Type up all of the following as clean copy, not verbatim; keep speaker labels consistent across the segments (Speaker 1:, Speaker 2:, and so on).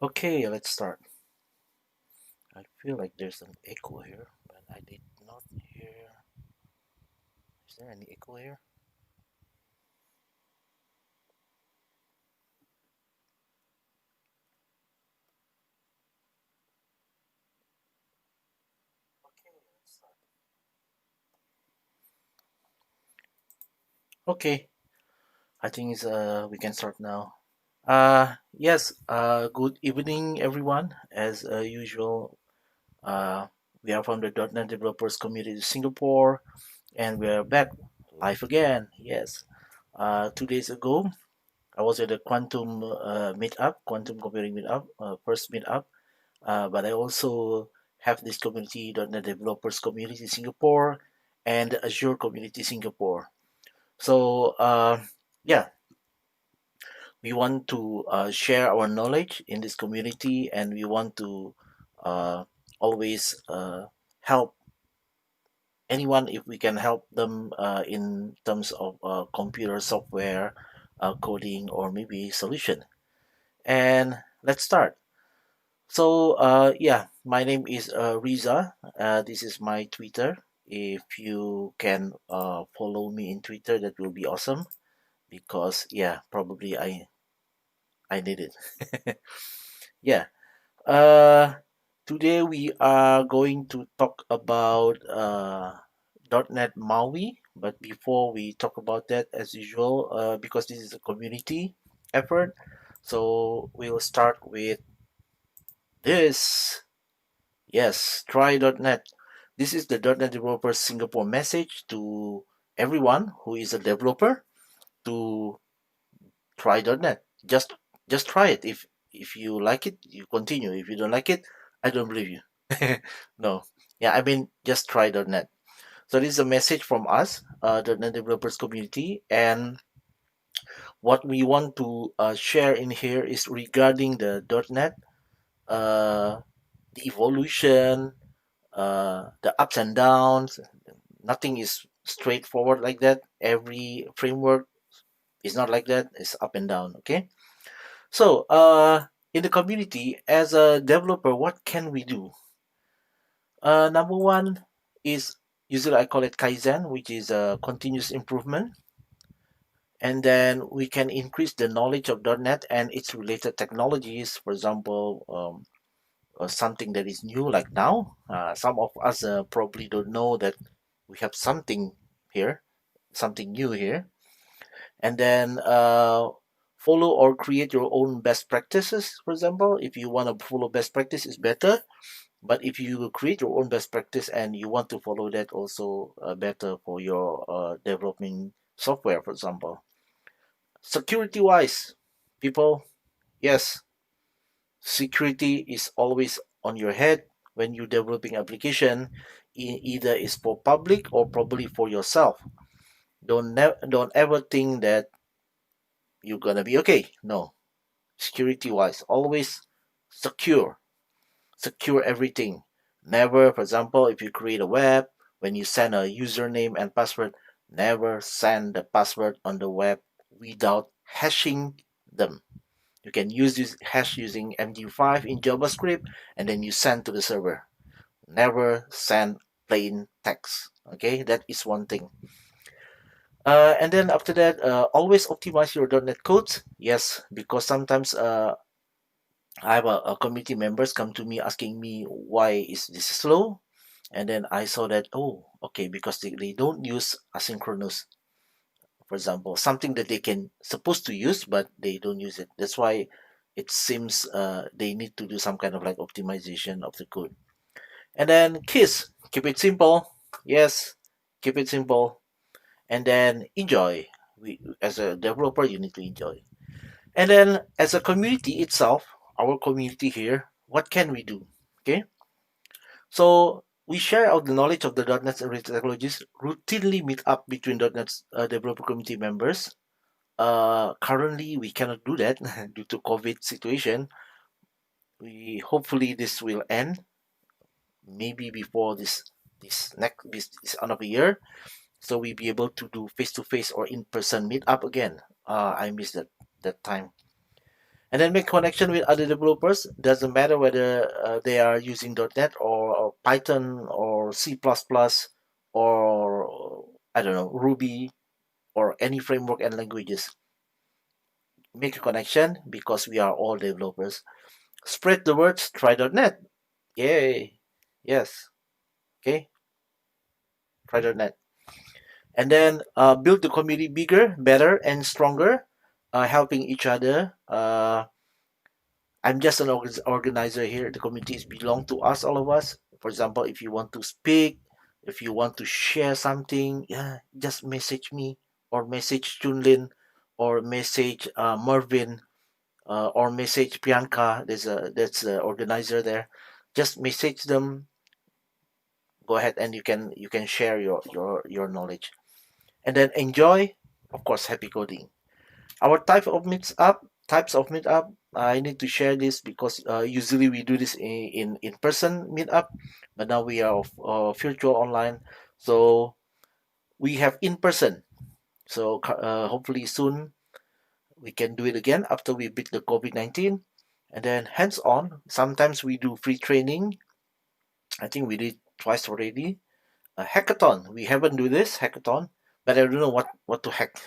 Speaker 1: Okay, let's start. I feel like there's an echo here, but I did not hear. Is there any echo here? Okay, let's start. Okay, I think we can start now. Yes. Good evening, everyone. As usual, uh, we are from the .NET Developers Community Singapore, and we are back live again. Yes. 2 days ago, I was at the Quantum Meetup, Quantum Computing Meetup, first Meetup. But I also have this community, .NET Developers Community Singapore and the Azure Community Singapore. So yeah, we want to share our knowledge in this community, and we want to always help anyone if we can help them in terms of computer software, coding, or maybe solution. And let's start. So yeah, my name is Riza. This is my Twitter. If you can follow me in Twitter, that will be awesome. Because yeah, probably I need it. Yeah. Uh, Today we are going to talk about .NET MAUI. But before we talk about that, as usual, because this is a community effort, so we'll start with this. Yes, try.net. This is the .NET Developer Singapore message to everyone who is a developer to try.net. Just try it. If you like it, you continue. If you don't like it, I don't believe you. No. Yeah, I mean just try.net. So this is a message from us, .NET Developers Community, and what we want to share in here is regarding the .NET, uh, the evolution, the ups and downs. Nothing is straightforward like that. Every framework is not like that. It's up and down. Okay. So in the community, as a developer, what can we do? Number one is usually I call it Kaizen, which is a continuous improvement. And then we can increase the knowledge of .NET and its related technologies. For example, or something that is new like now. Some of us probably don't know that we have something here, something new here. And then follow or create your own best practices. For example, if you want to follow best practice, is better. But if you create your own best practice and you want to follow that, also better for your developing software, for example. Security wise, people, yes, security is always on your head when you're developing application. Either is for public or probably for yourself. Don't ever think that you're gonna be okay. No, security wise, always secure, secure everything. Never, for example, if you create a web, when you send a username and password, never send the password on the web without hashing them. You can use this hash using MD5 in JavaScript, and then you send to the server. Never send plain text. Okay, that is one thing. And then after that, always optimize your .NET codes. Yes, because sometimes I have a community members come to me asking me why is this slow, and then I saw that, oh, okay, because they don't use asynchronous, for example, something that they can supposed to use but they don't use it. That's why it seems they need to do some kind of like optimization of the code. And then KISS, keep it simple. Yes, keep it simple. And then enjoy. As a developer, you need to enjoy. And then as a community itself, our community here, what can we do? Okay, so we share out the knowledge of the .NET and related technologies, routinely meet up between .NET developer community members. Currently, we cannot do that due to COVID situation. We hopefully this will end maybe before this end of the year, so we be able to do face to face or in person meet up again. I miss that time. and then make connection with other developers. Doesn't matter whether they are using .NET or Python or C++ or I don't know, Ruby or any framework and languages. Make a connection because we are all developers. Spread the words. Try .NET. Yay! Yes. Okay. Try .NET. And then build the community bigger, better, and stronger, helping each other. I'm just an organizer here. The communities belong to us, all of us. For example, if you want to speak, if you want to share something, yeah, just message me or message Junlin or message Mervin or message Priyanka. That's the organizer there. Just message them. Go ahead and you can share your knowledge and then enjoy. Of course, happy coding. Our types of meetup. I need to share this because usually we do this in person meetup, but now we are virtual online. So we have in person. So hopefully soon we can do it again after we beat the COVID-19. And then hands on. Sometimes we do free training. I think we did twice already. A hackathon. We haven't do this hackathon, but I don't know what to hack.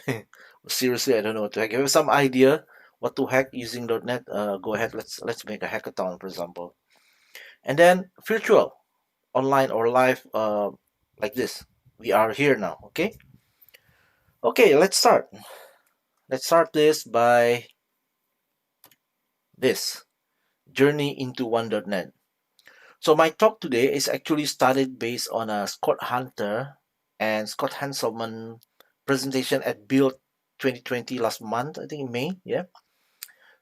Speaker 1: Seriously, I don't know what to hack. If you have some idea what to hack using .NET, go ahead. Let's make a hackathon, for example. And then virtual, online or live, like this. We are here now. Okay. Okay. Let's start. Let's start this by this journey into one.NET. So my talk today is actually started based on a Scott Hunter and Scott Hanselman presentation at Build 2020 last month, I think in May. Yeah.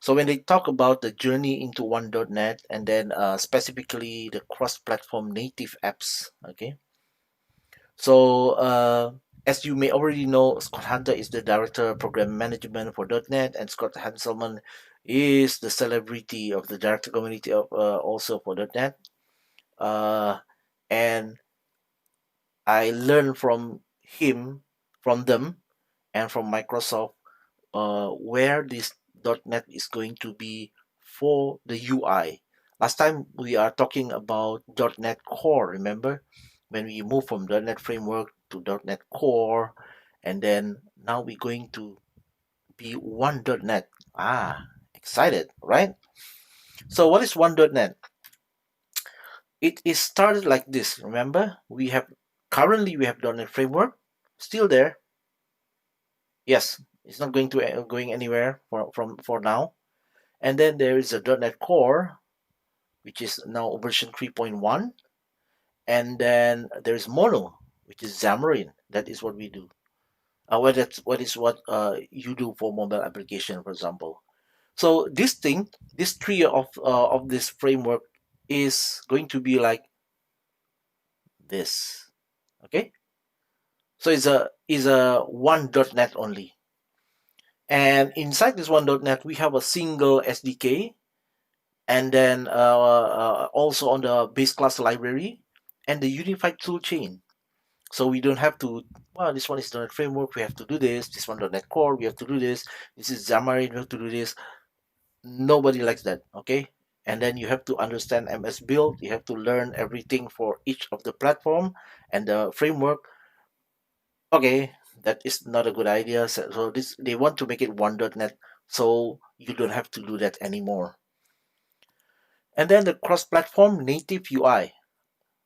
Speaker 1: So when they talk about the journey into one.NET and then specifically the cross-platform native apps, okay. So as you may already know, Scott Hunter is the director of program management for .NET, and Scott Hanselman is the celebrity of the director community of also for .NET. And I learned from them, and from Microsoft, where this .NET is going to be for the UI. Last time we are talking about .NET Core, remember? When we move from .NET Framework to .NET Core, and then now we're going to be one .NET. Excited, right? So what is one.NET? It is started like this. Remember, currently we have .NET Framework, still there. Yes, it's not going anywhere for now. And then there is a .NET Core, which is now version 3.1, and then there's Mono, which is Xamarin. That is what we do. What you do for mobile application, for example. So this tree of this framework is going to be like this. Okay, so it's a one.NET only, and inside this one.NET we have a single SDK, and then also on the base class library and the unified tool chain. So we don't have to, well, this one is .NET Framework, we have to do this one .NET Core, we have to do this is Xamarin, we have to do this. Nobody likes that, okay? And then you have to understand MS Build, you have to learn everything for each of the platform and the framework. Okay, that is not a good idea. So this they want to make it one.NET, so you don't have to do that anymore. And then the cross-platform native UI.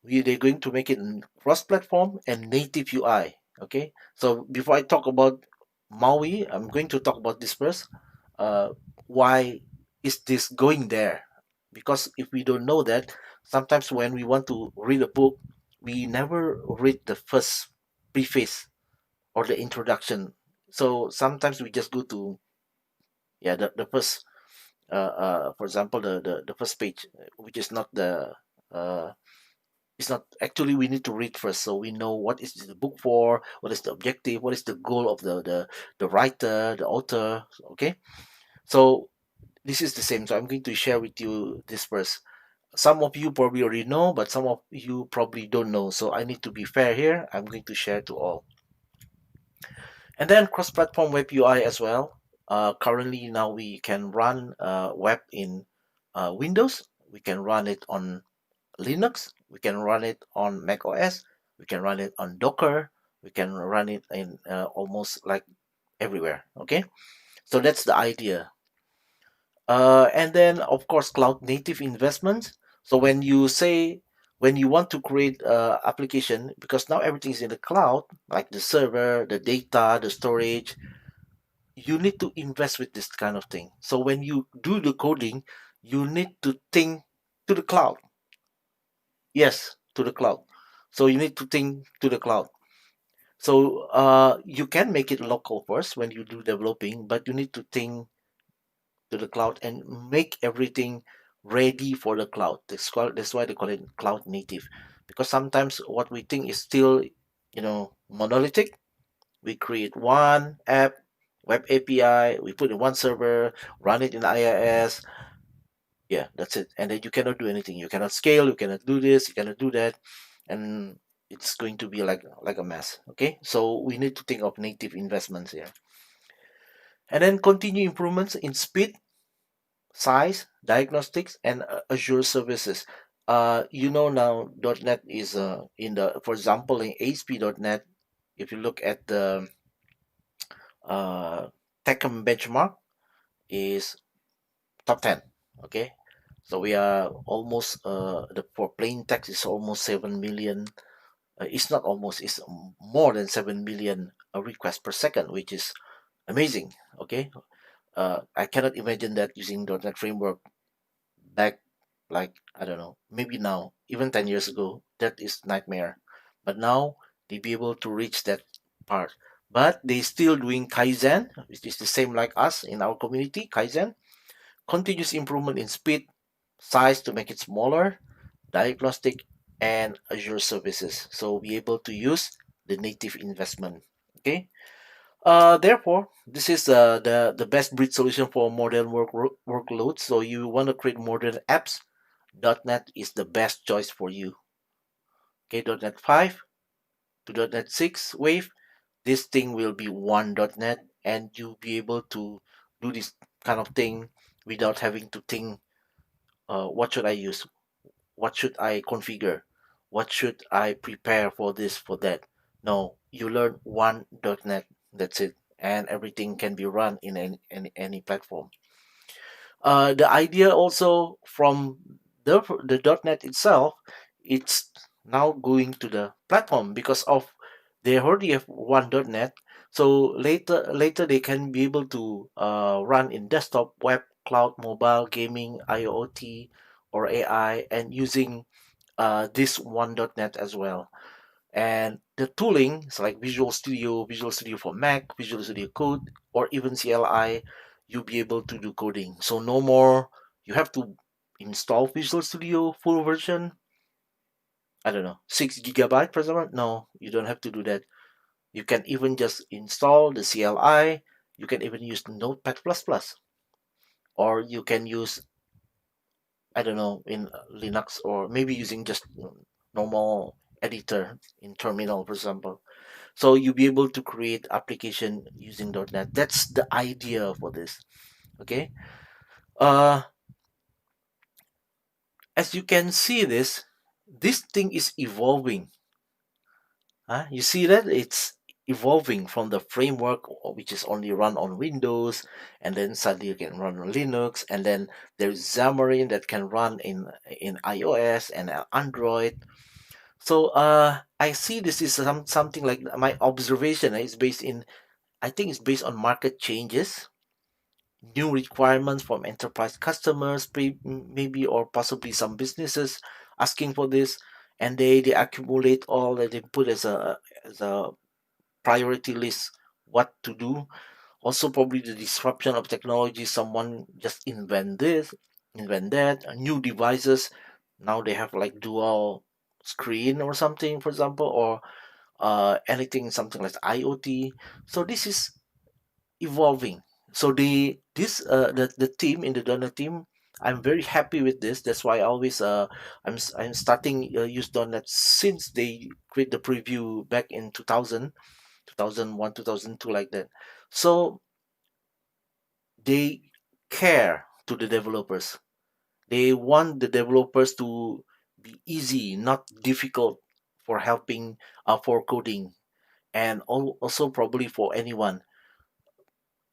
Speaker 1: They're going to make it cross-platform and native UI. Okay. So before I talk about Maui, I'm going to talk about this first. Uh, why is this going there? Because if we don't know that, sometimes when we want to read a book, we never read the first preface or the introduction. So sometimes we just go to the first for example the first page, which is not the it's not actually, we need to read first so we know what is the book for, what is the objective, what is the goal of the writer, the author. Okay, so this is the same. So I'm going to share with you this first. Some of you probably already know, but some of you probably don't know, so I need to be fair here. I'm going to share to all. And then cross-platform web UI as well. Currently now we can run web in Windows. We can run it on Linux. We can run it on Mac OS. We can run it on Docker. We can run it in almost like everywhere. Okay, so that's the idea. And then of course cloud native investments. So when you want to create application, because now everything is in the cloud, like the server, the data, the storage, you need to invest with this kind of thing. So when you do the coding, you need to think to the cloud. Yes, to the cloud. So you need to think to the cloud. So you can make it local first when you do developing, but you need to think to the cloud and make everything ready for the cloud. That's why they call it cloud native. Because sometimes what we think is still, monolithic. We create one app, web API, we put in one server, run it in IIS. Yeah, that's it. And then you cannot do anything. You cannot scale, you cannot do this, you cannot do that. And it's going to be like a mess. Okay. So we need to think of native investments here. And then continue improvements in speed, size, diagnostics, and Azure services. Now .NET is for example, in ASP.NET, if you look at the uh, Techem benchmark, is top 10. Okay, so we are almost the for plain text is almost 7 million. It's not almost, it's more than 7 million requests per second, which is amazing. Okay, I cannot imagine that using .NET framework back, like, I don't know, maybe now, even 10 years ago, that is nightmare. But now they be able to reach that part. But they still doing Kaizen, which is the same like us in our community. Kaizen, continuous improvement in speed, size to make it smaller, diagnostic, and Azure services. So be able to use the native investment. Okay. Therefore, this is the best breed solution for modern workloads. So you want to create modern apps, .NET is the best choice for you. Okay, .NET 5 to .NET 6 Wave, this thing will be one .NET, and you'll be able to do this kind of thing without having to think, what should I use? What should I configure? What should I prepare for this, for that? No, you learn one .NET, that's it. And everything can be run in any platform. The idea also from the .NET itself, it's now going to the platform because of they already have one .NET. So later they can be able to run in desktop, web, cloud, mobile, gaming, IoT, or AI, and using this one .NET as well. And the tooling is like Visual Studio for Mac, Visual Studio Code, or even CLI, you'll be able to do coding. So no more you have to install Visual Studio full version. I don't know, 6 GB per example. No, you don't have to do that. You can even just install the CLI. You can even use Notepad++, or you can use, I don't know, in Linux, or maybe using just normal editor in terminal, for example. So you'll be able to create application using .NET. That's the idea for this. Okay. Uh, as you can see this thing is evolving. Huh? You see that it's evolving from the framework, which is only run on Windows, and then suddenly you can run on Linux, and then there's Xamarin that can run in iOS and Android. So I see this is something like my observation is based in, I think it's based on market changes, new requirements from enterprise customers, maybe, or possibly some businesses asking for this, and they accumulate all that they put as a priority list what to do. Also, probably the disruption of technology. Someone just invent this, invent that. New devices. Now they have like dual screen or something, for example, or anything something like IoT. So this is evolving. So the team in the donor team, I'm very happy with this. That's why I always I'm starting use .NET since they create the preview back in 2000, 2001, 2002, like that. So they care to the developers. They want the developers to be easy, not difficult for helping, for coding, and also probably for anyone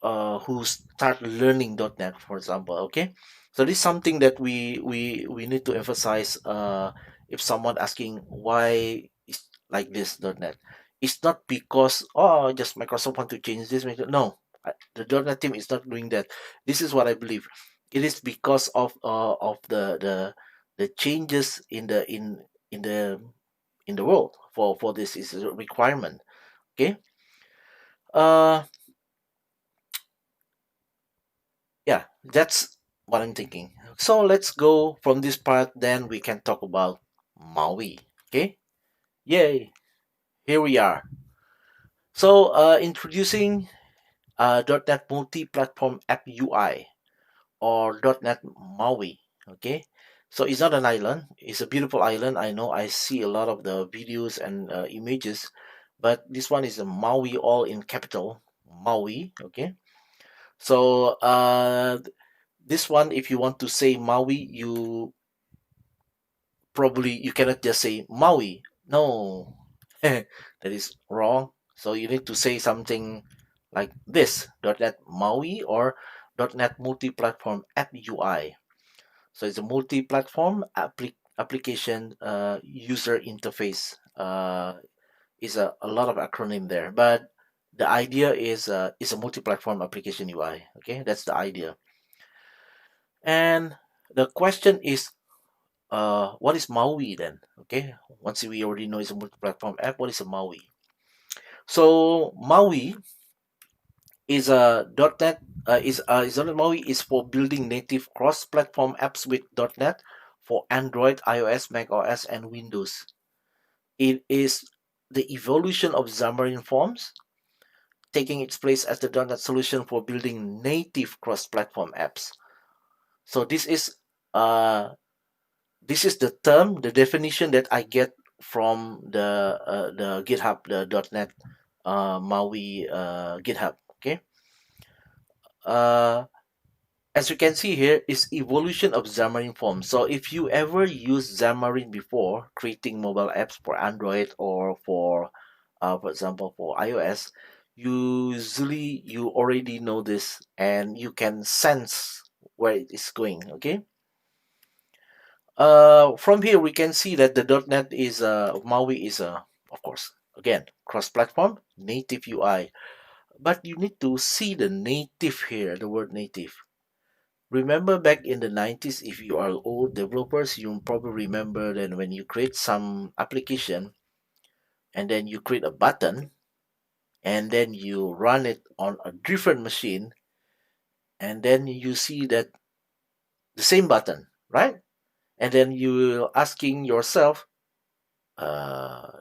Speaker 1: who start learning .NET, for example. Okay, so this is something that we need to emphasize. If someone asking why it's like this .NET, it's not because just Microsoft want to change this. No, the .NET team is not doing that. This is what I believe. It is because of the changes in the world for this is a requirement. Okay. Uh, yeah, that's what I'm thinking. So let's go from this part, then we can talk about Maui. Okay, yay, here we are. So introducing .NET Multi-Platform App UI, or .NET MAUI. Okay, so it's not an island, it's a beautiful island. I know, I see a lot of the videos and images, but this one is a Maui, all in capital Maui. Okay, so this one, if you want to say Maui, you cannot just say Maui. No, that is wrong. So you need to say something like this: .NET MAUI, or .NET Multi-Platform App UI. So it's a multi-platform application user interface. Is a lot of acronym there, but the idea is a multi-platform application UI. Okay, that's the idea. And the question is, what is Maui then? Okay, once we already know it's a multi-platform app, what is a Maui? So Maui is a .NET is .NET Maui is for building native cross-platform apps with .NET for Android, iOS, Mac OS, and Windows. It is the evolution of Xamarin Forms, taking its place as the .NET solution for building native cross-platform apps. So uh, this is the term, the definition that I get from the GitHub, the .NET Maui GitHub. Okay, uh, as you can see here, is evolution of Xamarin Forms. So if you ever use Xamarin before, creating mobile apps for Android or for example, for iOS, usually you already know this and you can sense where it is going. Okay. From here we can see that the .NET is Maui is of course, again, cross-platform native UI, but you need to see the native here, the word native. Remember back in the 90s, if you are old developers, you probably remember that when you create some application and then you create a button and then you run it on a different machine, and then you see that the same button, right? And then you asking yourself,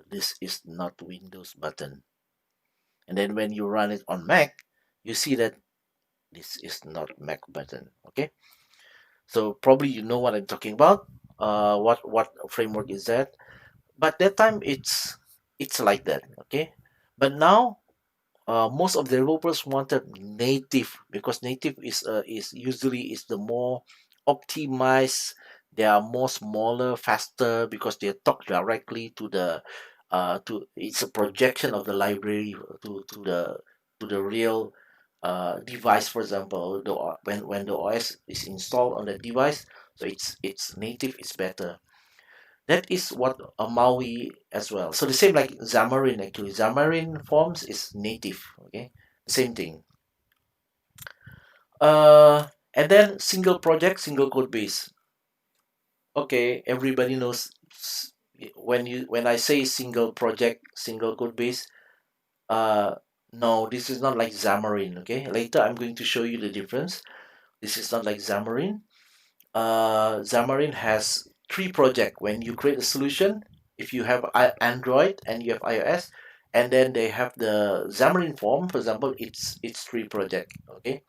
Speaker 1: this is not Windows button. And then when you run it on Mac, you see that this is not Mac button. Okay, so probably you know what I'm talking about. What framework is that? But that time it's like that. Okay, but now most of the developers wanted native, because native is usually is the more optimized. They are more smaller, faster, because they talk directly to the to it's a projection of the library to the real device. For example, when the OS is installed on the device, so it's native, it's better. That is what a Maui as well. So the same like Xamarin, actually. Xamarin Forms is native. Okay, same thing. And then single project, single code base. Okay, everybody knows when I say single project, single code base. Uh, no, this is not like Xamarin. Okay, later I'm going to show you the difference. This is not like Xamarin. Xamarin has three projects. When you create a solution, if you have Android and you have iOS, and then they have the Xamarin form, for example, it's three project. Okay,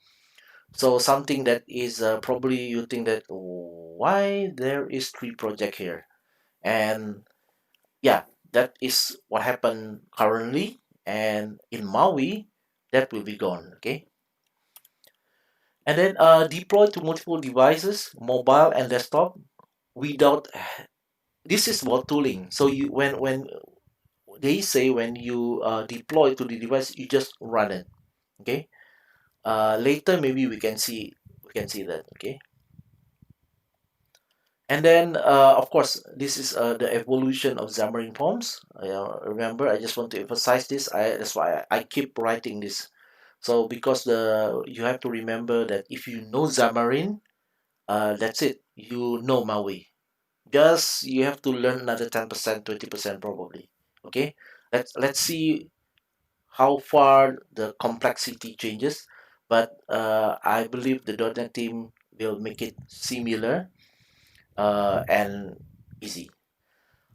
Speaker 1: so something that is probably you think that why there is three project here, and yeah, that is what happened currently, and in Maui that will be gone. Okay, And then deploy to multiple devices, mobile and desktop, without. This is about tooling. So you when they say when you deploy to the device, you just run it. Okay. Later maybe we can see that. Okay. And then, of course, this is the evolution of Xamarin Forms. Remember, I just want to emphasize this. That's why I keep writing this. So because you have to remember that if you know Xamarin, that's it. You know Maui. Just you have to learn another 10%, 20% probably. Okay. Let's see how far the complexity changes. But I believe the .NET team will make it similar and easy.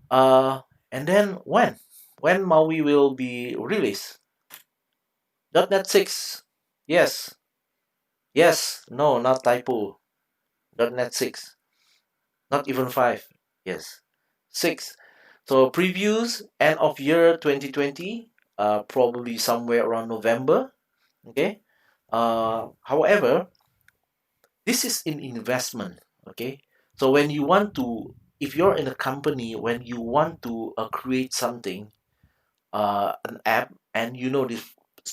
Speaker 1: Uh, and then when Maui will be released? .NET 6. Yes. Yes. No, not typo. .NET 6. Not even 5. Yes. 6. So previews end of year 2020. Probably somewhere around November. Okay. However, this is an investment. Okay. So when you want to, if you're in a company, when you want to create something, an app, and you know this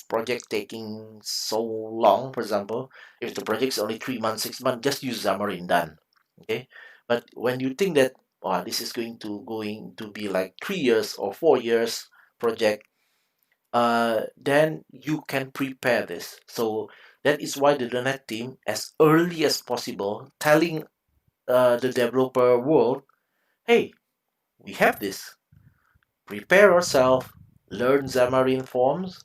Speaker 1: project taking so long, for example, if the project's only 3 months, 6 months, just use Xamarin, done. Okay. But when you think that, oh, this is going to be like 3 years or 4 years project, then you can prepare this. So that is why the .NET team, as early as possible, telling the developer world, hey, we have this, prepare yourself, learn Xamarin Forms,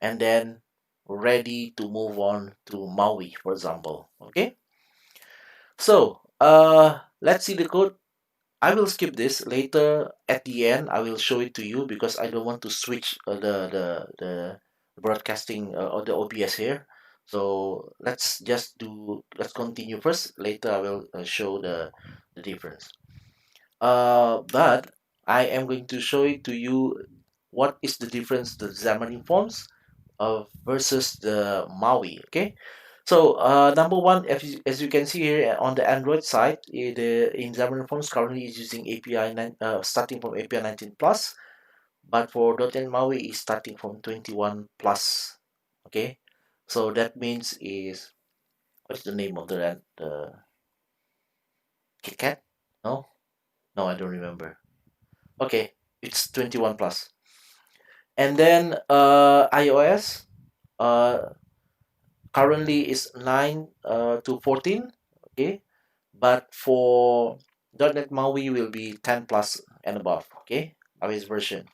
Speaker 1: and then ready to move on to Maui, for example. Okay, so let's see the code. I will skip this later. At the end, I will show it to you because I don't want to switch the broadcasting or the OBS here. So let's continue first. Later, I will show the difference. But I am going to show it to you what is the difference the Xamarin Forms versus the Maui. Okay, so number one, as you can see here on the Android side, the in Xamarin Forms currently is using starting from API 19 plus, but for .NET Maui is starting from 21 plus. Okay, so that means is what's the name of the KitKat? No, no, I don't remember. Okay, it's 21 plus, and then iOS. Currently is 9 to 14. Okay, but for .NET MAUI will be 10 plus and above. Okay, iOS version.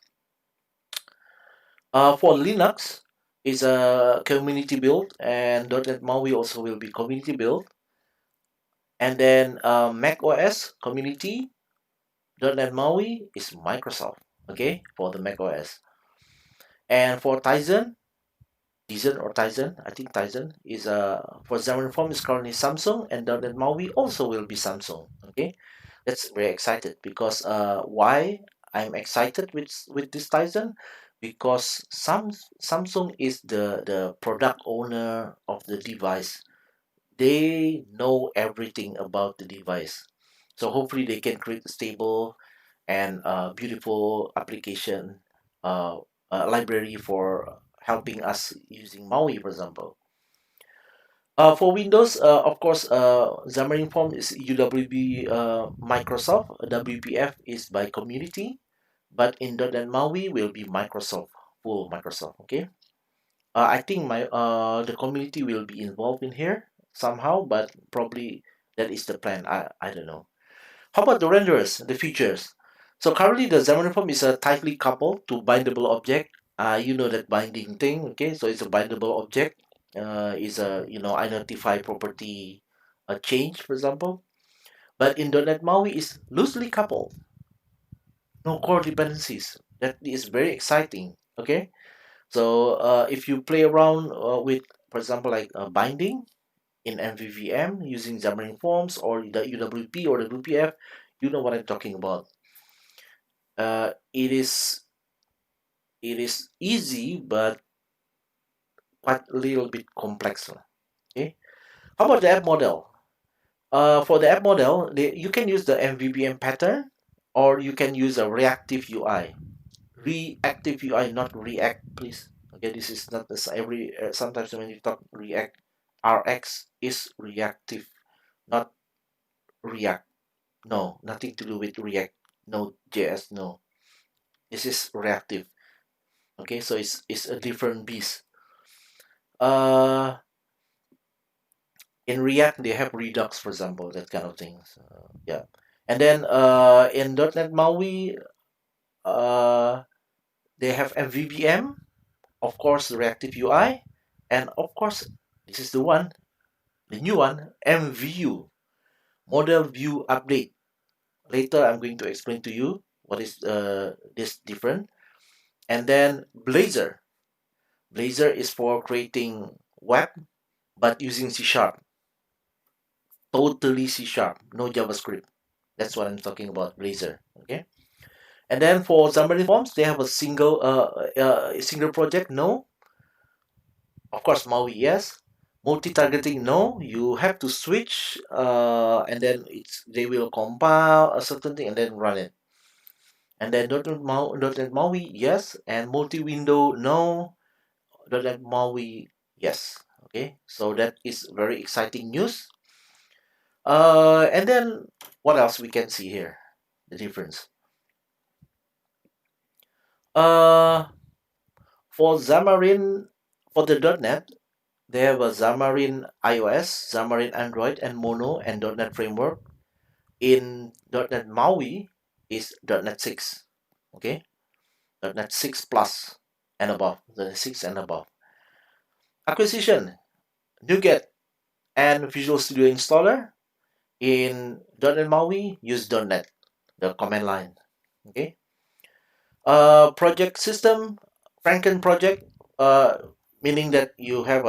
Speaker 1: For Linux is a community build, and .NET MAUI also will be community build. And then Mac OS community, .NET MAUI is Microsoft. Okay, for the Mac OS. And for Tizen or Tizen, I think Tizen is for Xamarin Form is currently Samsung, and .NET MAUI also will be Samsung. Okay, that's very excited because why I'm excited with this Tizen, because Samsung is the product owner of the device. They know everything about the device, so hopefully they can create a stable and beautiful application uh, library for helping us using Maui, for example. For Windows, of course, Xamarin Form is UWB Microsoft. WPF is by community, but in .NET Maui will be Microsoft, full Microsoft. Okay. I think the community will be involved in here somehow, but probably that is the plan. I don't know. How about the renderers, the features? So currently the Xamarin Form is a tightly coupled to bindable object. You know that binding thing, okay? So it's a bindable object. Is a identify property change, for example. But in .NET MAUI is loosely coupled, no core dependencies. That is very exciting. Okay, so if you play around with, for example, like binding in MVVM using Xamarin Forms or the UWP or the WPF, you know what I'm talking about. It is easy, but quite a little bit complex. Okay, How about the app model? For the app model, you can use the MVVM pattern, or you can use a reactive UI. Reactive UI, not React, please. Okay, this is not this every. Sometimes when you talk React, RX is reactive, not React. No, nothing to do with React. No JS. No, this is reactive. Okay, so it's a different beast. Uh, in React they have Redux, for example, that kind of things. Yeah, and then in .NET MAUI, uh, they have MVVM, of course, reactive UI, and of course, this is the one, the new one, MVU, Model View Update. Later, I'm going to explain to you what is this different. And then Blazor. Blazor is for creating web, but using C Sharp. Totally C Sharp, no JavaScript. That's what I'm talking about, Blazor. Okay. And then for Xamarin Forms, they have a single project. No, of course, MAUI, yes. Multi-targeting, no. You have to switch, and then they will compile a certain thing and then run it. And then .NET MAUI, yes. And multi-window, no. .NET MAUI, yes. Okay, so that is very exciting news. And then what else we can see here? The difference. Uh, for Xamarin, for the .NET, they have a Xamarin iOS, Xamarin Android, and Mono and .NET Framework. In .NET MAUI is .NET 6. Okay, .NET 6 plus and above, .NET 6 and above. Acquisition, NuGet and Visual Studio Installer. In .NET MAUI, use .NET, the command line. Okay. Project system, Franken project, meaning that you have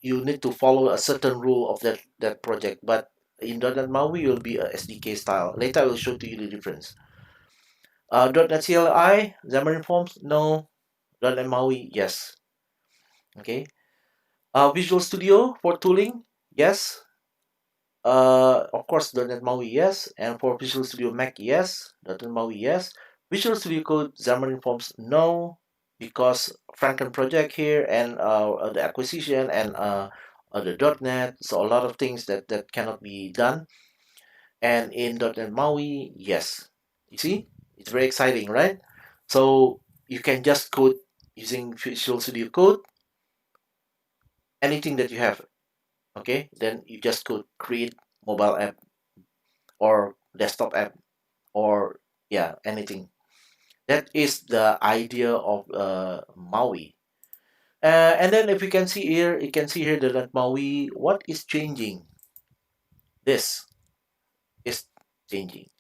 Speaker 1: you need to follow a certain rule of that project. But in .NET MAUI, will be a SDK style. Later, I will show to you the difference. .NET CLI, Xamarin Forms, no. .NET MAUI, yes. Okay. Visual Studio for tooling, yes. Of course, .NET MAUI, yes. And for Visual Studio Mac, yes. .NET MAUI, yes. Visual Studio Code, Xamarin Forms, no. Because Franken project here and the acquisition and the .NET, so a lot of things that cannot be done. And in .NET MAUI, yes. You see, it's very exciting, right? So you can just code using Visual Studio Code, anything that you have. Okay, then you just could create mobile app or desktop app or yeah, anything. That is the idea of MAUI. And then if you can see here, you can see here that MAUI, what is changing? This is changing.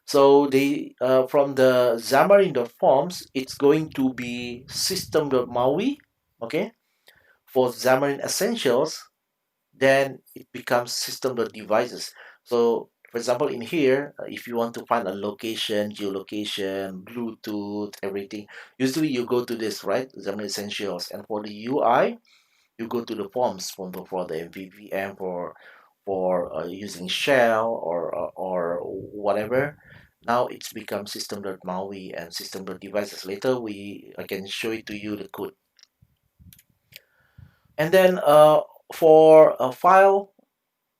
Speaker 1: So they from the Xamarin.forms, it's going to be system.maui. Okay. For Xamarin Essentials, then it becomes system.devices. So for example, in here, if you want to find a location, geolocation, Bluetooth, everything, usually you go to this, right? Xamarin Essentials. And for the UI, you go to the forms for the MVVM for using shell or whatever. Now it's become system.maui and system.devices. Later I can show it to you the code. And then for a file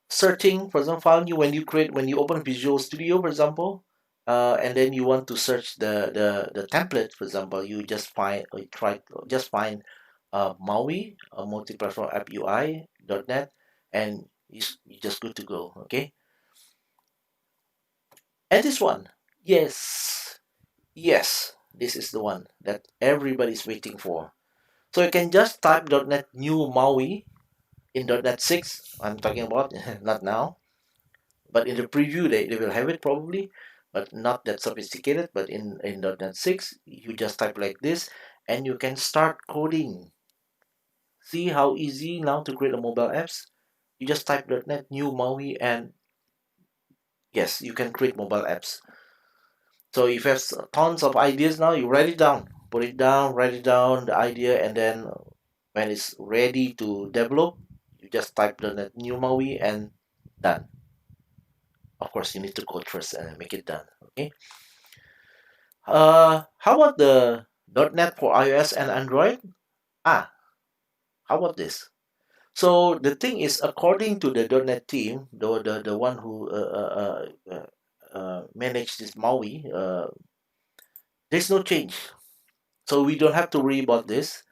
Speaker 1: searching, for example, when you open Visual Studio, for example, and then you want to search the template, for example, you just find or try just find MAUI, multi-platform app UI .NET, and you just good to go. Okay, and this one, yes, yes, this is the one that everybody's waiting for. So you can just type .NET new MAUI in .NET 6. I'm talking about not now. But in the preview, they will have it probably, but not that sophisticated. But in .NET 6, you just type like this, and you can start coding. See how easy now to create a mobile apps? You just type .NET new MAUI, and yes, you can create mobile apps. So if you have tons of ideas now, you write it down, put it down, write it down, the idea, and then when it's ready to develop, just type the .NET New MAUI and done. Of course, you need to code first and make it done. Okay. How about the .NET for iOS and Android? Ah, how about this? So the thing is, according to the .NET team, the one who managed this MAUI, there's no change. So we don't have to worry about this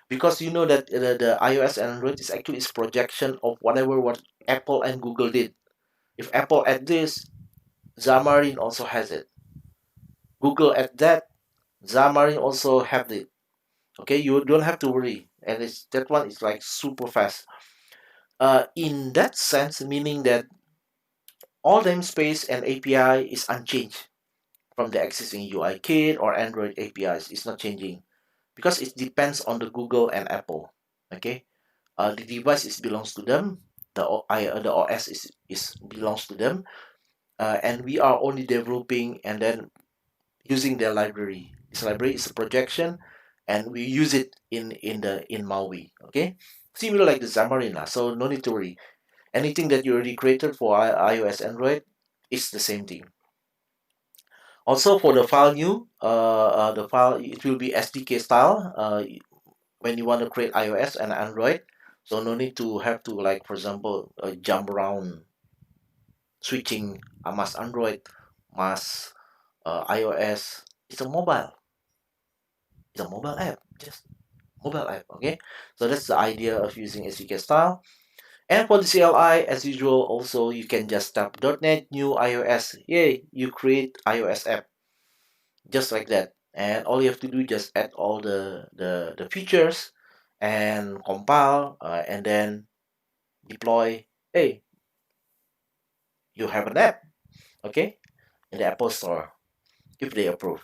Speaker 1: because you know that the iOS and Android is actually its projection of whatever what Apple and Google did. If Apple add this, Xamarin also has it. Google add that, Xamarin also have it. Okay, you don't have to worry, and it's that one is like super fast. In that sense, meaning that all namespace and API is unchanged from the existing UI kit or Android APIs. It's not changing because it depends on the Google and Apple. Okay, the device is belongs to them. The OS is belongs to them, and we are only developing and then using their library. This library is a projection, and we use it in MAUI. Okay, similar like the Xamarin lah. So no need to worry. Anything that you already created for iOS, Android, it's the same thing. Also for the file new, the file it will be SDK style. When you want to create iOS and Android, so no need to have to like for example jump around switching mass Android, mass iOS. It's a mobile. It's a mobile app. Just mobile app. Okay. So that's the idea of using SDK style. And for the CLI, as usual, also you can just tap .NET New iOS. Yay! You create iOS app just like that. And all you have to do is just add all the features and compile and then deploy. Hey, you have an app, okay, in the Apple Store if they approve.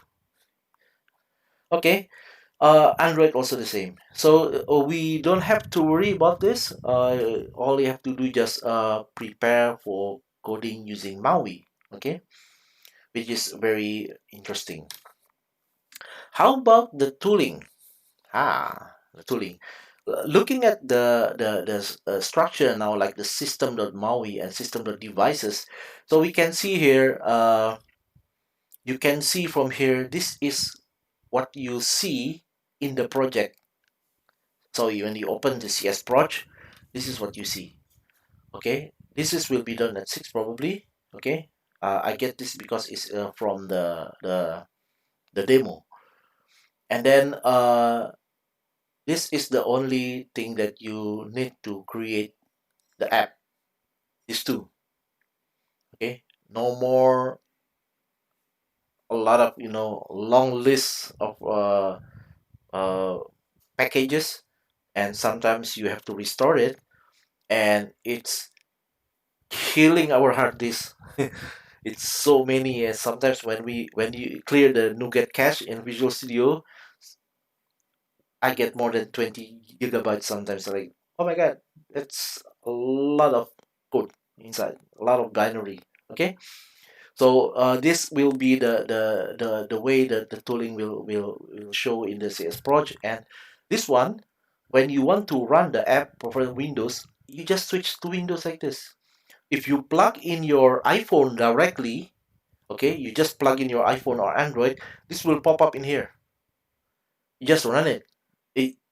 Speaker 1: Okay, Android also the same. So we don't have to worry about this. All you have to do is just prepare for coding using MAUI. Okay, which is very interesting. How about the tooling? The tooling. Looking at the structure now, like the system.maui and system.devices, so we can see here. You can see from here. This is what you see in the project. So when you open the CS project, this is what you see. Okay, this is will be done at 6 probably. Okay, I get this because it's from the demo, and then this is the only thing that you need to create the app. These two. Okay, no more a lot of long lists of uh, packages, and sometimes you have to restore it, and it's killing our hard disk. It's so many, and sometimes when you clear the NuGet cache in Visual Studio, I get more than 20 gigabytes sometimes. Like, oh my god, it's a lot of code inside, a lot of binary. Okay, so this will be the way that the tooling will show in the CS project. And this one, when you want to run the app for Windows, you just switch to Windows like this. If you plug in your iPhone directly, okay, you just plug in your iPhone or Android, this will pop up in here. You just run it.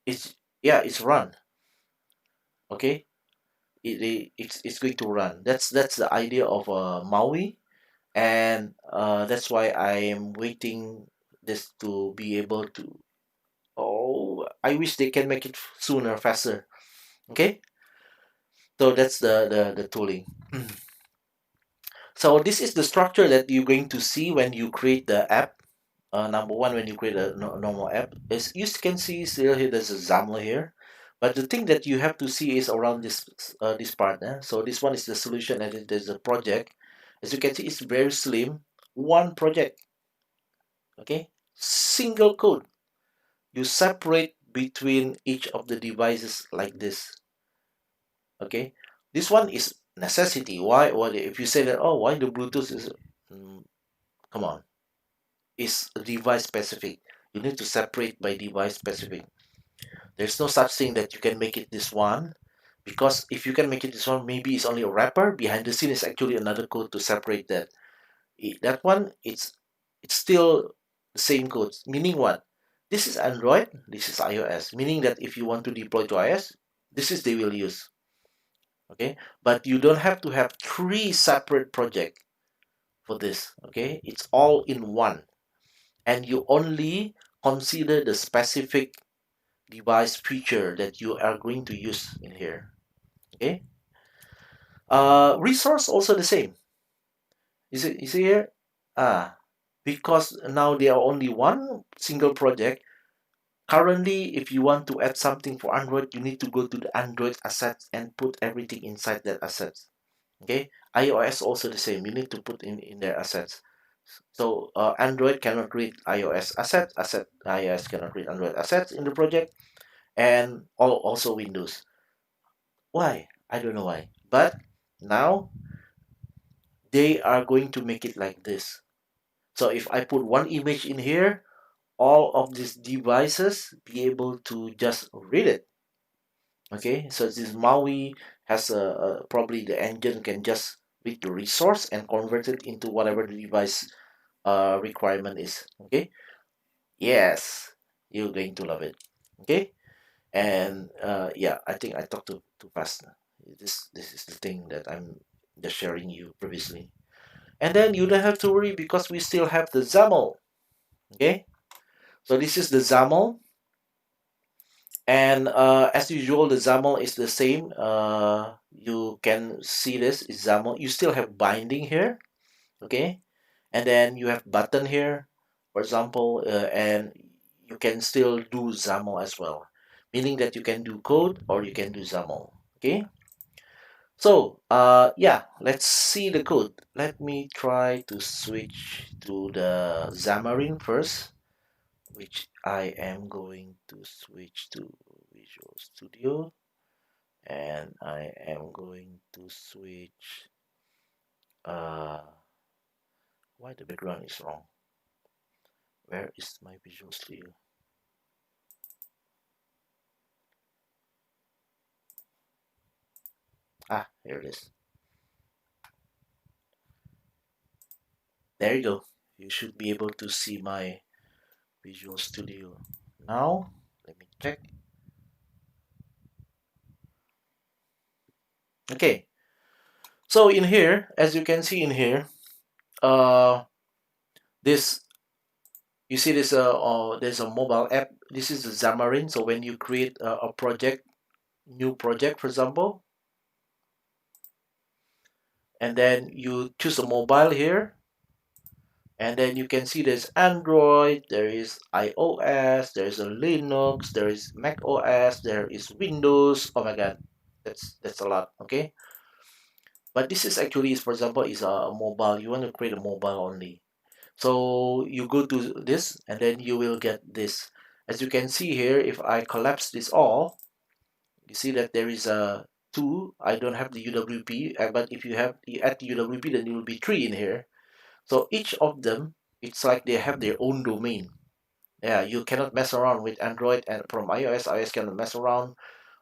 Speaker 1: It's yeah, it's run. Okay, it's going to run. That's the idea of Maui, and that's why I am waiting this to be able to. Oh, I wish they can make it sooner, faster. Okay, so that's the tooling. So this is the structure that you're going to see when you create the app. Number one, when you create a normal app, is you can see still here there's a XAML here, but the thing that you have to see is around this part. So this one is the solution, and there's a project. As you can see, it's very slim. One project, okay, single code. You separate between each of the devices like this. Okay, this one is necessity. Why? What if you say that? Oh, why the Bluetooth is? Mm, come on, it's device specific. You need to separate by device specific. There's no such thing that you can make it this one, because if you can make it this one, maybe it's only a wrapper. Behind the scene is actually another code to separate that. That one, it's still the same code. Meaning what? This is Android, this is iOS. Meaning that if you want to deploy to iOS, this is they will use. Okay, but you don't have to have three separate projects for this. Okay, it's all in one, and you only consider the specific device feature that you are going to use in here. Okay, resource also the same. You see here? Because now they are only one single project. Currently, if you want to add something for Android, you need to go to the Android assets and put everything inside that assets. Okay, iOS also the same. You need to put in their assets. So Android cannot read iOS asset iOS cannot read Android assets in the project, and also Windows. Why? I don't know why. But now they are going to make it like this. So if I put one image in here, all of these devices be able to just read it. Okay, so this MAUI has probably the engine can just read the resource and convert it into whatever the device requirement is. Okay, yes, you're going to love it. Okay, and yeah, I think I talked too fast. This is the thing that I'm just sharing you previously, and then you don't have to worry because we still have the XAML. Okay, so this is the XAML. And as usual, the XAML is the same. You can see this is XAML. You still have binding here, okay? And then you have button here, for example, and you can still do XAML as well, meaning that you can do code or you can do XAML, okay? So, yeah, let's see the code. Let me try to switch to the Xamarin first, which I am going to switch to Visual Studio, and I am going to switch uh why the background is wrong. Where is my Visual Studio? Here it is. There you go. You should be able to see my Visual Studio now. Let me check. Okay, so in here, as you can see in here, uh this you see this there's a mobile app. This is the Xamarin. So when you create a project, new project, for example, and then you choose a mobile here, and then you can see there's Android, there is iOS, there is a Linux, there is Mac OS, there is Windows. Oh my god, that's a lot. Okay, but this is actually, for example, is a mobile. You want to create a mobile only, so you go to this and then you will get this. As you can see here, if I collapse this all, you see that there is a two. I don't have the UWP, but if you add the UWP, then it will be three in here. So each of them, it's like they have their own domain. Yeah, you cannot mess around with Android, and from iOS cannot mess around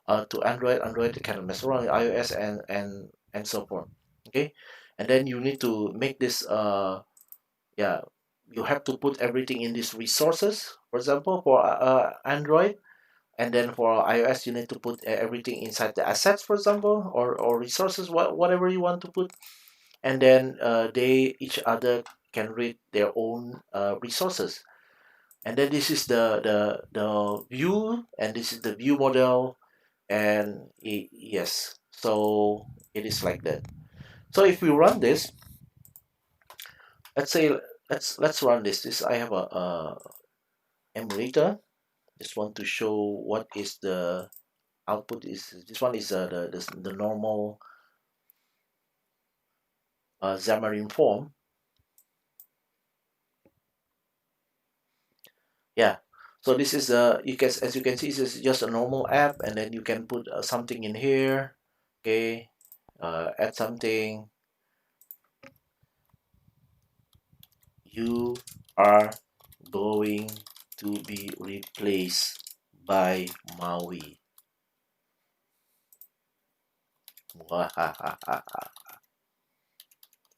Speaker 1: to Android cannot mess around with iOS, and so forth. Okay, and then you need to make this yeah, you have to put everything in these resources. For example, for Android, and then for iOS, you need to put everything inside the assets, for example, or resources, whatever you want to put, and then they each other can read their own resources. And then this is the view, and this is the view model, and yes, so it is like that. So if we run this, let's say let's run this. I have a emulator. Just want to show what is the output is. This one is the normal Xamarin form. Yeah, so this is you can, as you can see, this is just a normal app, and then you can put something in here. Okay, add something. You are going to be replaced by Maui.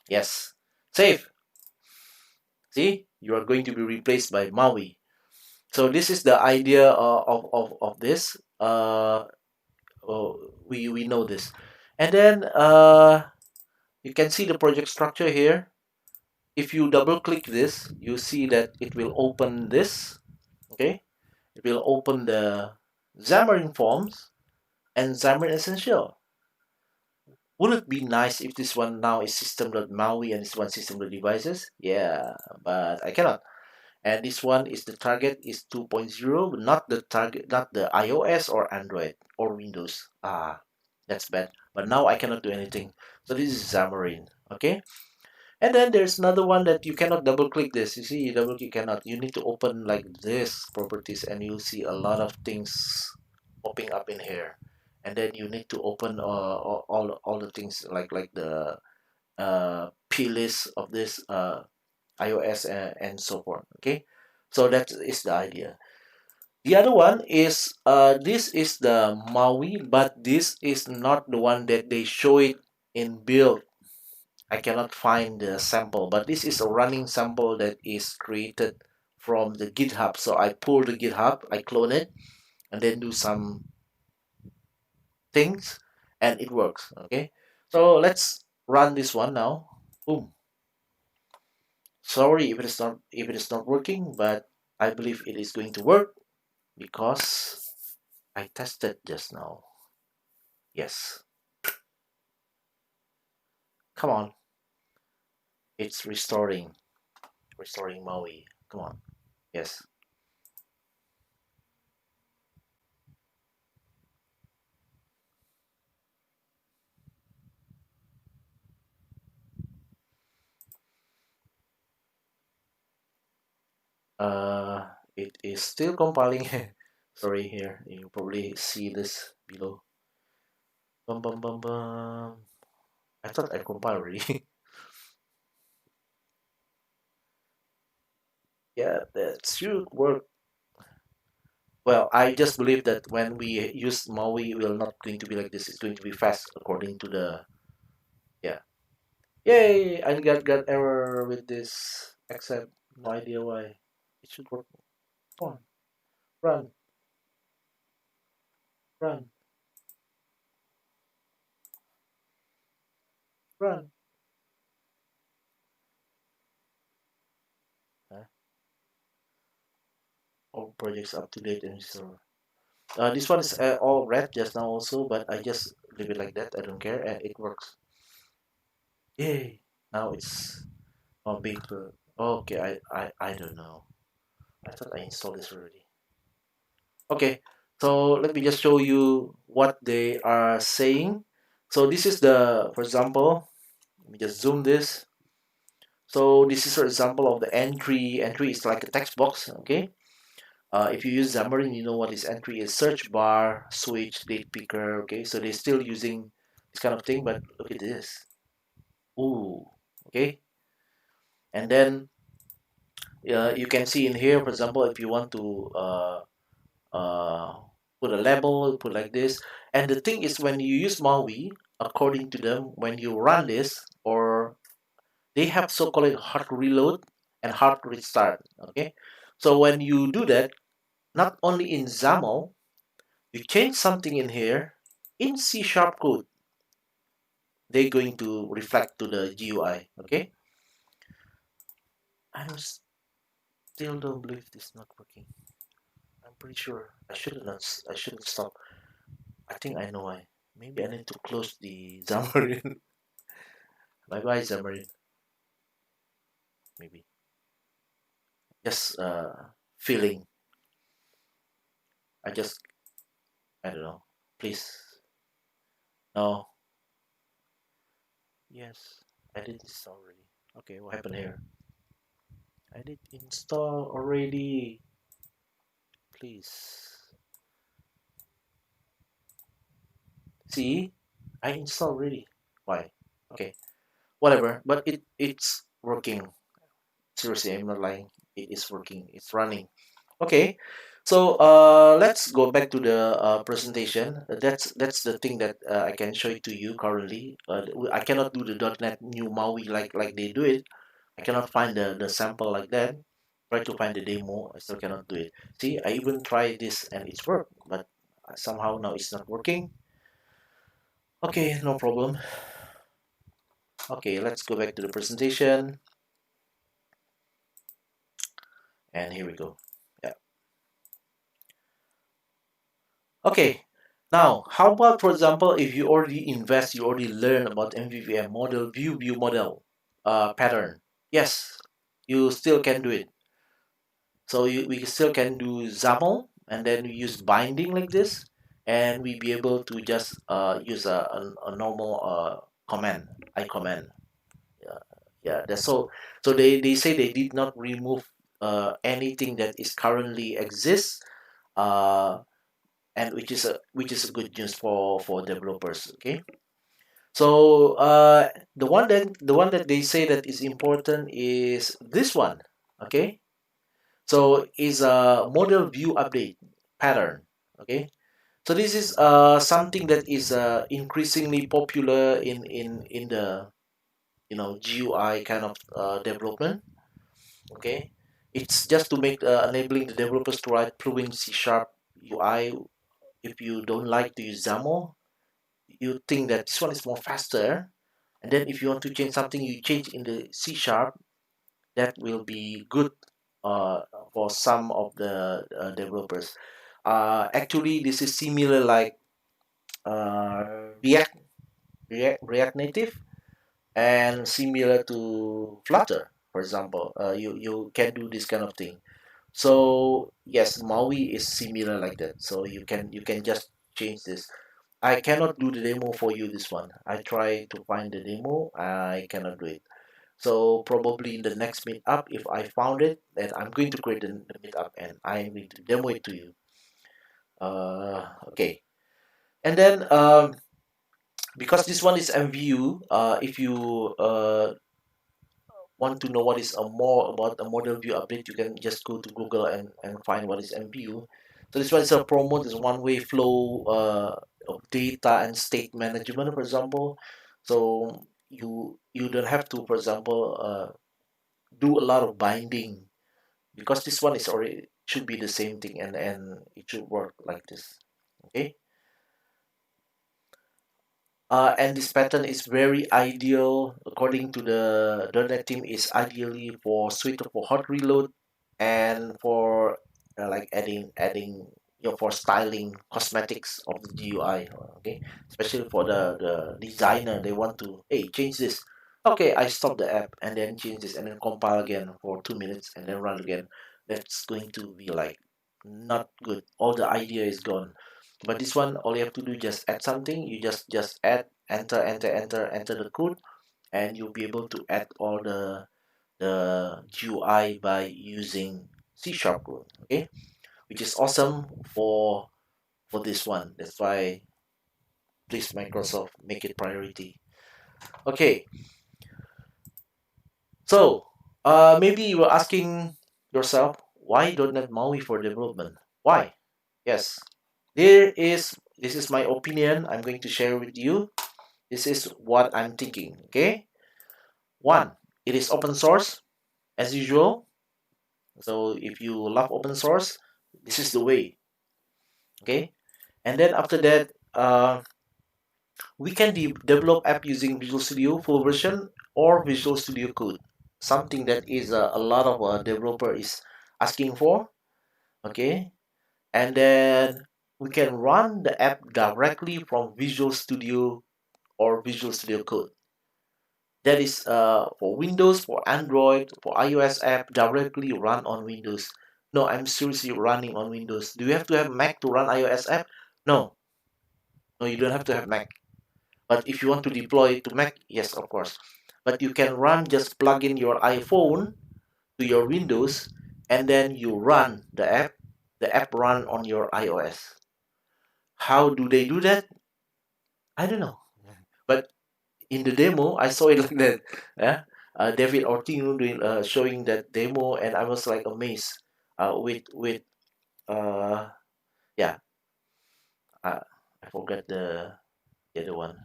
Speaker 1: Yes, save. See, you are going to be replaced by Maui. So this is the idea of this. We know this, and then you can see the project structure here. If you double click this, you see that it will open this. Okay, it will open the Xamarin Forms and Xamarin Essential. Would it be nice if this one now is system.maui and this one system.devices? Yeah, but I cannot. And this one is the target is 2.0, but not the target, not the iOS or Android or Windows. That's bad. But now I cannot do anything. So this is Xamarin. Okay. And then there's another one that you cannot double click this. You see, you double click cannot. You need to open like this properties, and you'll see a lot of things popping up in here. And then you need to open all the things like the plist of this iOS and so forth. Okay, so that is the idea. The other one is this is the Maui, but this is not the one that they show it in build. I cannot find the sample, but this is a running sample that is created from the GitHub. So I pull the GitHub, I clone it, and then do some things, and it works. Okay, so let's run this one now. Boom. Sorry if it is not working, but I believe it is going to work because I tested just now. Yes. Come on. It's restoring Maui. Come on. Yes. It is still compiling. Sorry, here you probably see this below. Bum bum bum bum. I thought I compiled already. Yeah, that should work. Well, I just believe that when we use Maui, it will not going to be like this. It's going to be fast according to the yeah. Yay! I got error with this. Except no idea why. It should work. Come on, run, run, run. Huh? All projects up to date and so. This one is all red just now also, but I just leave it like that. I don't care, and it works. Yay! Now it's on big. Okay, I don't know. I thought I installed this already. Okay, so let me just show you what they are saying. So this is the, for example, let me just zoom this. So this is for example of the entry. Entry is like a text box. Okay. If you use Xamarin, you know what this entry is: search bar, switch, date picker. Okay, so they're still using this kind of thing, but look at this. Ooh, okay. And then you can see in here, for example, if you want to uh, put a label, put like this. And the thing is, when you use Maui, according to them, when you run this, or they have so-called hard reload and hard restart. Okay, so when you do that, not only in XAML, you change something in here in C# code, they're going to reflect to the GUI. Okay, I still don't believe this is not working. I'm pretty sure I shouldn't not. I shouldn't stop. I think I know why. Maybe I need to close the Xamarin. Bye bye Xamarin. Maybe just feeling. I just I don't know. Please no. Yes, I did install already. Okay, what happened here? I did install already. Please. See, I installed already. Why? Okay, whatever. But it's working. Seriously, I'm not lying. It is working. It's running. Okay. So let's go back to the presentation. That's the thing that I can show it to you currently. I cannot do the .NET New MAUI like they do it. I cannot find the sample like that. Try to find the demo. I still cannot do it. See, I even tried this and it's worked, but somehow now it's not working. Okay, no problem. Okay, let's go back to the presentation. And here we go. Yeah. Okay. Now, how about, for example, if you already invest, you already learn about MVVM model, view model pattern. Yes, you still can do it. So we still can do XAML and then we use binding like this, and we be able to just use a normal command, I command. Yeah, yeah. That's so they say they did not remove anything that is currently exists, uh, and which is a good news for developers. Okay. So the one that they say that is important is this one. Okay. So is a model view update pattern. Okay. So this is something that is increasingly popular in the GUI kind of development. Okay. It's just to make enabling the developers to write fluent C sharp UI. If you don't like to use XAML, you think that this one is more faster, and then if you want to change something, you change in the C sharp. That will be good uh, for some of the developers. Actually, this is similar like React Native, and similar to Flutter, for example. You can do this kind of thing. So yes, Maui is similar like that. So you can just change this. I cannot do the demo for you this one. I try to find the demo. I cannot do it. So probably in the next meetup, if I found it, then I'm going to create the meetup and I'm going to demo it to you. Okay. And then because this one is MVU, if you want to know what is a more about a model view update, you can just go to Google and find what is MVU. So this one is a promote is one-way flow of data and state management, for example. So you don't have to, for example, do a lot of binding, because this one is already should be the same thing, and it should work like this. Okay. And this pattern is very ideal according to the .NET team, is ideally for suite for hot reload and for like adding for styling cosmetics of the GUI. Okay, especially for the designer, they want to, hey, change this. Okay, I stop the app and then change this and then compile again for 2 minutes and then run again. That's going to be like not good. All the idea is gone. But this one, all you have to do, just add something. You just add, enter the code, and you'll be able to add all the GUI by using C sharp code. Okay, which is awesome for this one. That's why please Microsoft make it priority. Okay, so maybe you were asking yourself, why .NET MAUI for development? Why? Yes, this is my opinion. I'm going to share with you. This is what I'm thinking. Okay. One, it is open source as usual. So if you love open source, this is the way. Okay. And then after that, we can develop app using Visual Studio full version or Visual Studio Code. Something that is a lot of developer is asking for. Okay. And then we can run the app directly from Visual Studio or Visual Studio Code. That is for Windows, for Android, for iOS app directly run on Windows. No, I'm seriously running on Windows. Do you have to have Mac to run iOS app? No, no, you don't have to have Mac. But if you want to deploy it to Mac, yes, of course. But you can run, just plug in your iPhone to your Windows, and then you run the app. The app run on your iOS. How do they do that? I don't know. But in the demo, I saw it like that. Yeah, David Ortino doing showing that demo, and I was like amazed with yeah, I forgot the other one.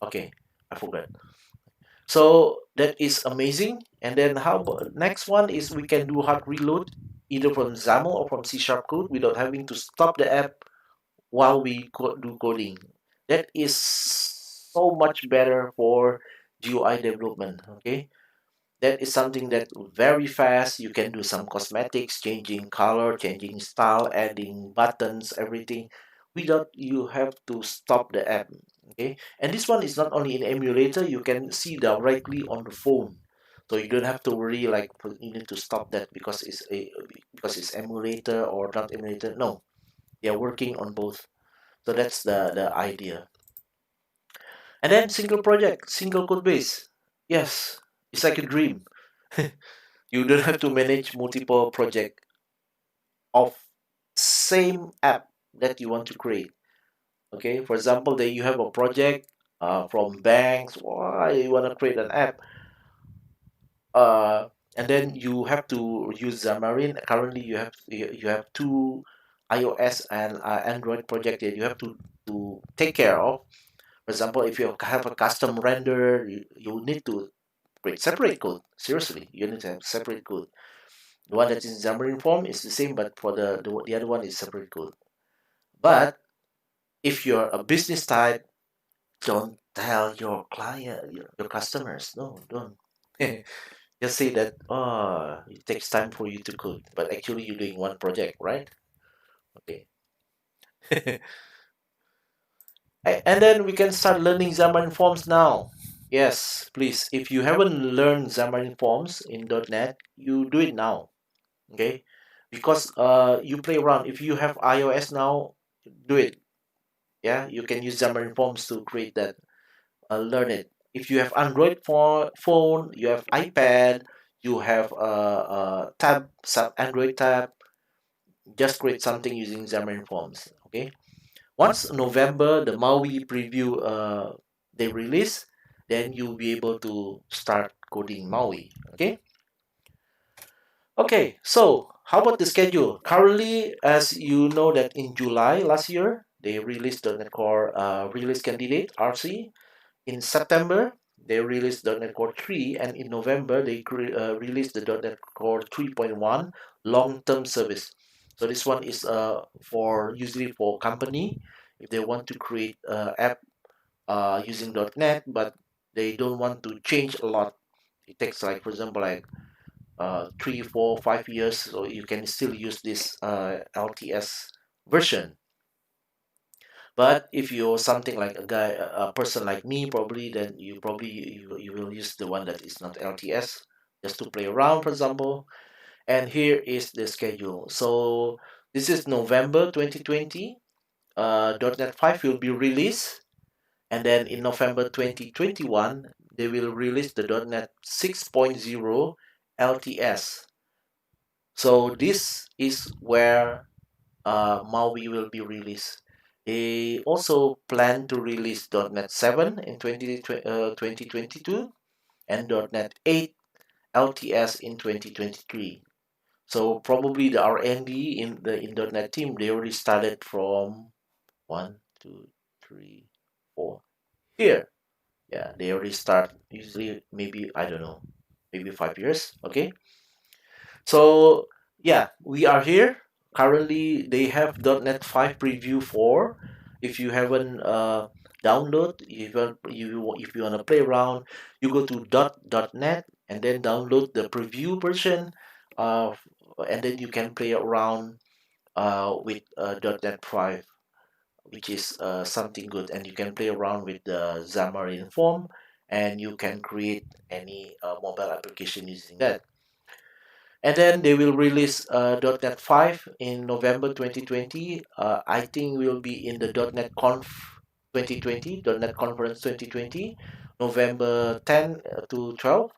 Speaker 1: Okay, I forgot. So that is amazing. And then how about next one is we can do hard reload either from XAML or from C sharp code without having to stop the app while we do coding. That is so much better for GUI development. Okay, that is something that very fast. You can do some cosmetics, changing color, changing style, adding buttons, everything, without you have to stop the app. Okay, and this one is not only in emulator, you can see directly on the phone, so you don't have to worry like you need to stop that because it's emulator or not emulator. No, they are working on both. So that's the idea. And then single project, single code base. Yes, it's like a dream. You don't have to manage multiple projects of same app that you want to create. Okay, for example, that you have a project from banks. Why you want to create an app? Uh, and then you have to use Xamarin. Currently, you have two iOS and Android project that you have to take care of. For example, if you have a custom render, you need to create separate code. Seriously, you need to have separate code. The one that is in Xamarin form is the same, but for the other one is separate code. But if you're a business type, don't tell your client, your customers. No, don't. Just say that, oh, it takes time for you to code, but actually you're doing one project, right? Okay. And then we can start learning Xamarin Forms now. Yes, please. If you haven't learned Xamarin Forms in .NET, you do it now. Okay, because you play around. If you have iOS now, do it. Yeah, you can use Xamarin Forms to create that. Learn it. If you have Android phone, you have iPad, you have a tab, sub Android tab, just create something using Xamarin Forms. Okay. Once November, the MAUI preview they release, then you'll be able to start coding MAUI. Okay. Okay, so how about the schedule? Currently, as you know that in July last year, they released the .NET Core release candidate RC. In September, they released .NET Core 3, and in November, they released the .NET Core 3.1 long-term service. So this one is for usually for company if they want to create app using .NET, but they don't want to change a lot. It takes like, for example, like 3, 4, 5 years, so you can still use this LTS version. But if you're something like a person like me, probably then you will use the one that is not LTS just to play around, for example. And here is the schedule. So this is November 2020. .NET 5 will be released, and then in November 2021 they will release the .NET 6.0 LTS. So this is where MAUI will be released. They also plan to release .NET 7 in 2022 and .NET 8 LTS in 2023. So probably the R&D in .NET team, they already started from 1, 2, 3, 4 here. Yeah, they already start usually maybe I don't know, maybe 5 years. Okay. So yeah, we are here. Currently, they have .NET 5 Preview 4. If you haven't download, if you want to play around, you go to .NET and then download the preview version, uh, and then you can play around with .NET 5, which is something good, and you can play around with the Xamarin Form, and you can create any mobile application using that. And then they will release .NET 5 in November 2020. I think will be in the .NET Conf 2020, .NET Conference 2020, November 10 to 12.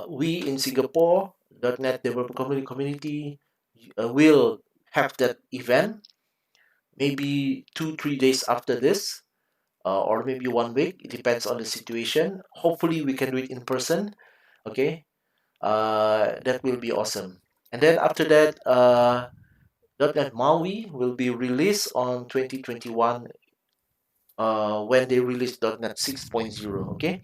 Speaker 1: We in Singapore, .NET Developer Community will have that event maybe 2, 3 days after this, or maybe 1 week. It depends on the situation. Hopefully, we can do it in person. Okay, that will be awesome. And then after that, .NET MAUI will be released on 2021 when they release .NET 6.0. Okay,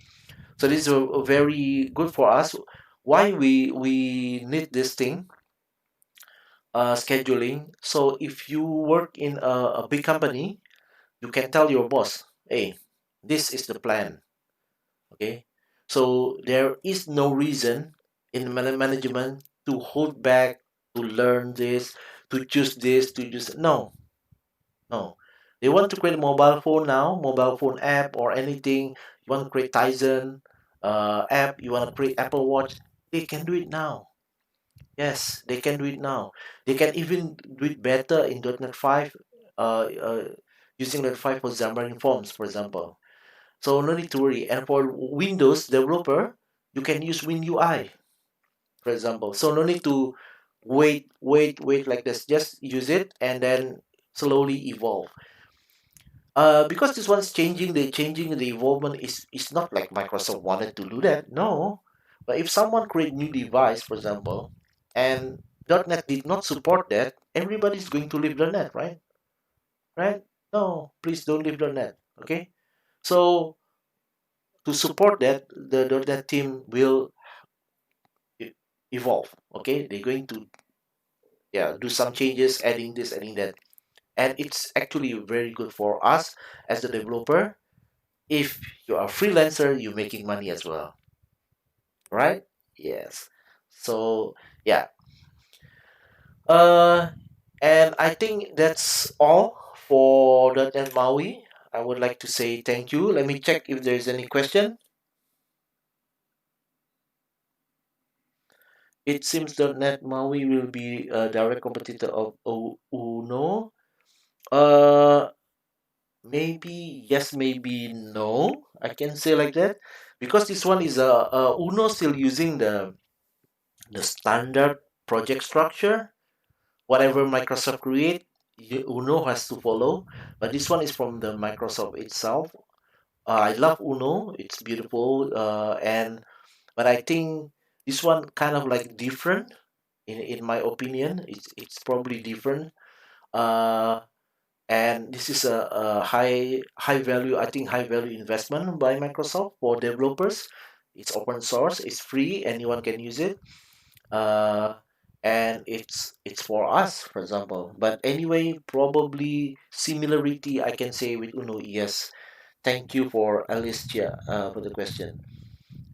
Speaker 1: so this is very good for us. Why we need this thing, scheduling. So if you work in a big company, you can tell your boss, hey, this is the plan. Okay, so there is no reason in management to hold back, to learn this, to choose this, to choose. No, no. They want to create a mobile phone now, mobile phone app or anything. You want to create Tizen app, you want to create Apple Watch, they can do it now. Yes, they can do it now. They can even do it better in .NET 5, using .NET 5 for Xamarin Forms, for example. So no need to worry. And for Windows developer, you can use WinUI, for example. So no need to wait like this. Just use it and then slowly evolve. Because this one's changing the evolvement is not like Microsoft wanted to do that. No, but if someone create new device, for example, and .NET did not support that, everybody's going to leave the .NET, right? Right? No, please don't leave the .NET. Okay. So to support that, the .NET team will e- evolve. Okay, they're going to, yeah, do some changes, adding this, adding that, and it's actually very good for us as the developer. If you are a freelancer, you're making money as well, right? Yes. So yeah. Uh, and I think that's all for .NET Maui. I would like to say thank you. Let me check if there's any question. It seems .NET Maui will be a direct competitor of Uno. Uh, maybe yes, maybe no. I can say like that because this one is Uno still using the standard project structure. Whatever Microsoft create, Uno has to follow. But this one is from the Microsoft itself. I love Uno. It's beautiful. And but I think this one kind of like different. In my opinion, it's probably different. Uh, and this is a high value. I think high value investment by Microsoft for developers. It's open source. It's free. Anyone can use it. uh, and it's for us, for example. But anyway, probably similarity I can say with Uno. Yes, thank you for Alicia for the question.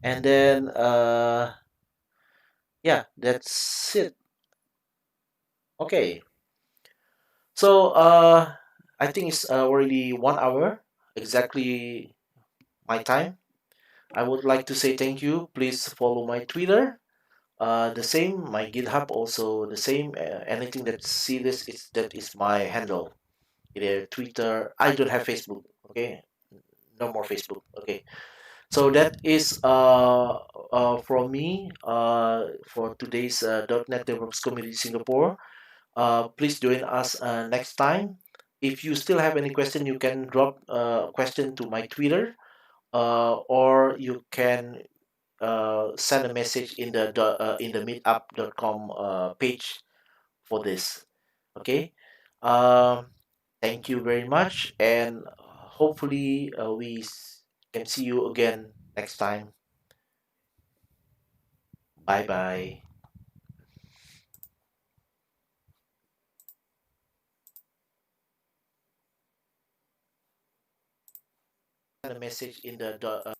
Speaker 1: And then yeah, that's it. Okay, so I think it's already 1 hour exactly my time. I would like to say thank you. Please follow my Twitter. The same, my GitHub also the same. Anything that see this is that is my handle. Either Twitter. I don't have Facebook. Okay, no more Facebook. Okay, so that is from me for today's .NET Develops Community Singapore. Please join us next time. If you still have any question, you can drop a question to my Twitter, or you can send a message in the meetup.com page for this. Okay. Um, thank you very much, and hopefully can see you again next time. Bye bye. Send a message in the